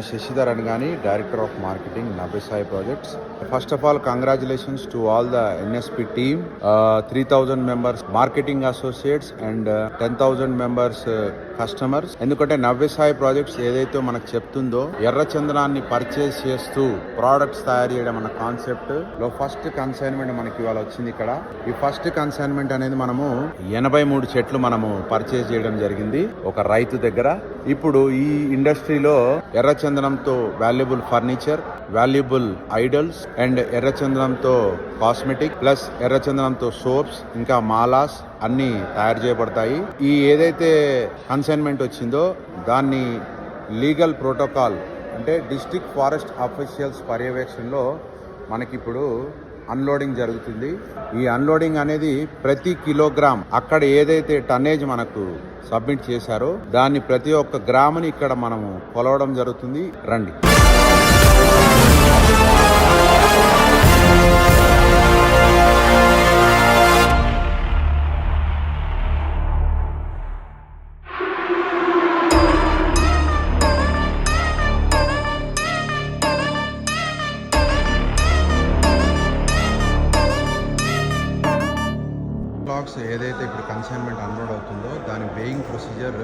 Shashidhar Angani, Director of Marketing, Navya Sai Projects. First of all, congratulations to all the NSP team, 3,000 members marketing associates and 10,000 members customers. ఎందుకంటే నవ్య Sai projects ఏదైతే మనకు చెప్తుందో ఎర్ర చందనాన్ని purchase చేస్తూ products తయారు చేయడం అన్న కాన్సెప్ట్ లో ఫస్ట్ కన్సైన్మెంట్ మనకి ఇవాళ వచ్చింది. ఇక్కడ ఈ ఫస్ట్ కన్సైన్మెంట్ అనేది మనము 83 చెట్లు మనము పర్చేస్ చేయడం జరిగింది ఒక రైతు దగ్గర. ఇప్పుడు ఈ ఇండస్ట్రీలో ఎర్రచందనంతో valuable furniture, valuable idols and ఎర్రచందనంతో కాస్మెటిక్ ప్లస్ ఎర్రచందనంతో సోప్స్ ఇంకా మాలాస్ అన్ని తయారు చేయబడతాయి. ఈ ఏదైతే కన్సైన్మెంట్ వచ్చిందో దాన్ని లీగల్ ప్రోటోకాల్ అంటే డిస్ట్రిక్ట్ ఫారెస్ట్ ఆఫీషియల్స్ పర్యవేక్షణలో మనకిప్పుడు అన్లోడింగ్ జరుగుతుంది. ఈ అన్లోడింగ్ అనేది ప్రతి కిలోగ్రామ్ అక్కడ ఏదైతే టన్నేజ్ మనకు సబ్మిట్ చేశారో దాన్ని ప్రతి ఒక్క గ్రాముని ఇక్కడ మనము కొలవడం జరుగుతుంది. రండి. ఏదైతే ఇప్పుడు కన్సైన్మెంట్ అన్లోడ్ అవుతుందో దాని weighing procedure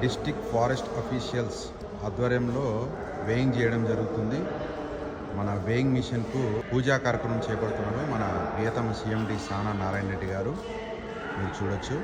district forest officials ఆధ్వర్యంలో వేయింగ్ చేయడం జరుగుతుంది. మన వేయింగ్ మిషన్కు పూజా కార్యక్రమం చేపడుతున్నారు మన ప్రియతమ సీఎండి సానా నారాయణ రెడ్డి గారు. మీరు చూడొచ్చు.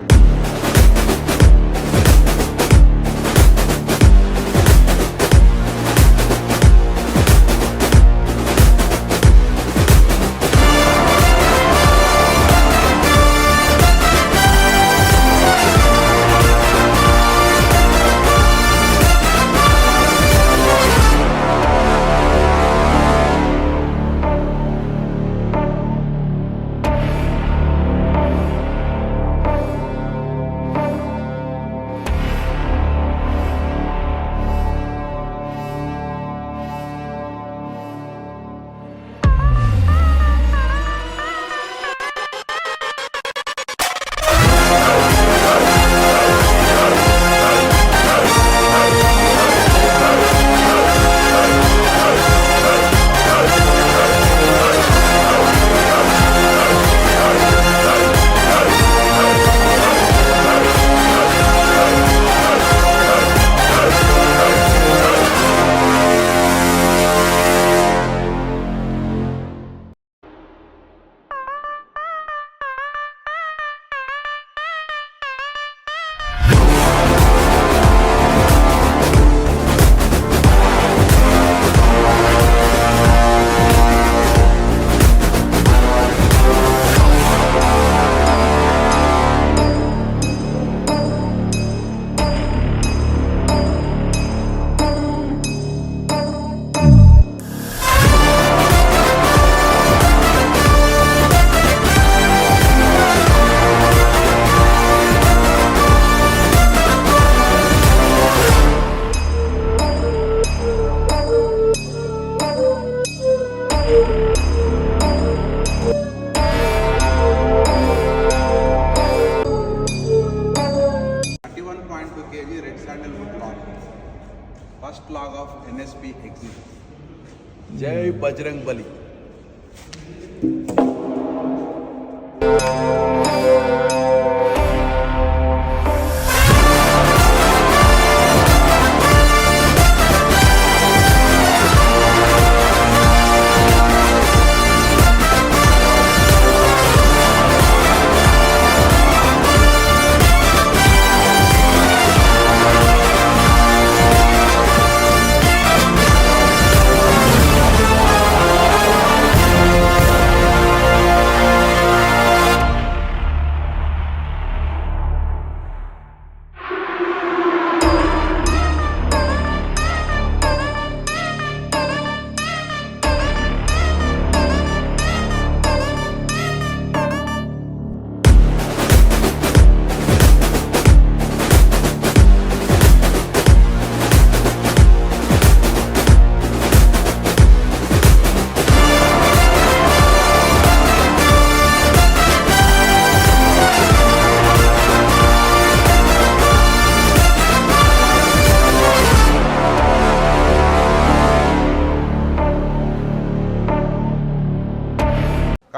First log of NSP exit. Jai Bajrang Bali.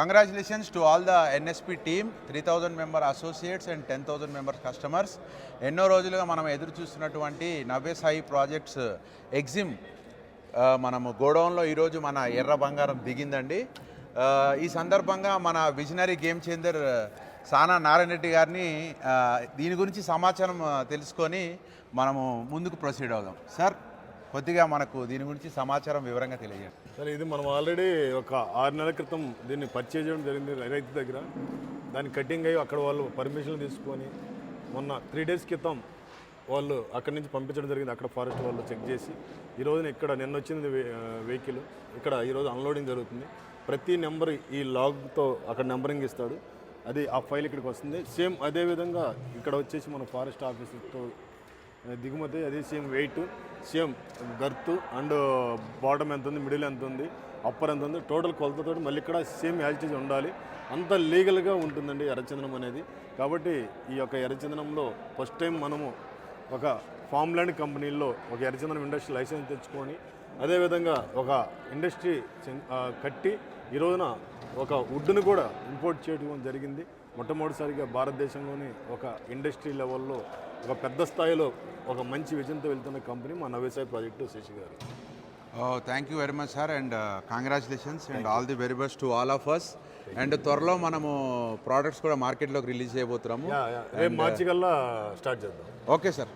Congratulations to all the NSP team, 3,000 member associates and 10,000 member customers. ఎన్నో రోజులుగా మనం ఎదురు చూస్తున్నటువంటి నవ్య సాయి ప్రాజెక్ట్స్ ఎగ్జిమ్ మనము గోడౌన్లో ఈరోజు మన ఎర్ర బంగారం దిగిందండి. ఈ సందర్భంగా మన విజనరీ గేమ్ చేంజర్ సానా నారాయణ రెడ్డి గారిని దీని గురించి సమాచారం తెలుసుకొని మనము ముందుకు ప్రొసీడ్ అవుదాం. సార్, కొద్దిగా మనకు దీని గురించి సమాచారం వివరంగా తెలియజేయండి. సరే, ఇది మనం ఆల్రెడీ ఒక 6 నెలల క్రితం దీన్ని పర్చేజ్ చేయడం జరిగింది రైతు దగ్గర. దాన్ని కటింగ్ అయ్యి అక్కడ వాళ్ళు పర్మిషన్ తీసుకొని మొన్న 3 డేస్ క్రితం వాళ్ళు అక్కడి నుంచి పంపించడం జరిగింది. అక్కడ ఫారెస్ట్ వాళ్ళు చెక్ చేసి ఈ రోజున ఇక్కడ నిన్న వచ్చింది వెహికల్ ఇక్కడ ఈరోజు అన్లోడింగ్ జరుగుతుంది. ప్రతి నెంబర్ ఈ లాగ్తో అక్కడ నెంబరింగ్ ఇస్తాడు, అది ఆ ఫైల్ ఇక్కడికి వస్తుంది. సేమ్ అదేవిధంగా ఇక్కడ వచ్చేసి మన ఫారెస్ట్ ఆఫీసర్తో దిగుమతి, అది same weight, same girth and bottom ఎంత ఉంది, మిడిల్ ఎంత ఉంది, అప్పర్ ఎంత ఉంది, టోటల్ కొలతతో మళ్ళీ ఇక్కడ సేమ్ యాజిటీజ్ ఉండాలి. అంత లీగల్గా ఉంటుందండి ఎర్రచందనం అనేది. కాబట్టి ఈ యొక్క ఎర్రచందనంలో ఫస్ట్ టైం మనము ఒక ఫామ్ ల్యాండ్ కంపెనీల్లో ఒక ఎర్రచందనం ఇండస్ట్రీ లైసెన్స్ తెచ్చుకొని అదేవిధంగా ఒక ఇండస్ట్రీ కట్టి ఈ రోజున ఒక వుడ్ను కూడా ఇంపోర్ట్ చేయడం జరిగింది. మొట్టమొదటిసారిగా భారతదేశంలోని ఒక ఇండస్ట్రీ లెవెల్లో ఒక పెద్ద స్థాయిలో ఒక మంచి విజయంతో వెళ్తున్న కంపెనీ మా నవ్య సాయి ప్రాజెక్టు శశి గారు. Thank you very much sir, and congratulations and all the very best to all of us. And త్వరలో మనము ప్రోడక్ట్స్ కూడా మార్కెట్లోకి రిలీజ్ చేయబోతున్నాము. రేపు మార్చి కల్లా స్టార్ట్ చేద్దాం. Okay sir.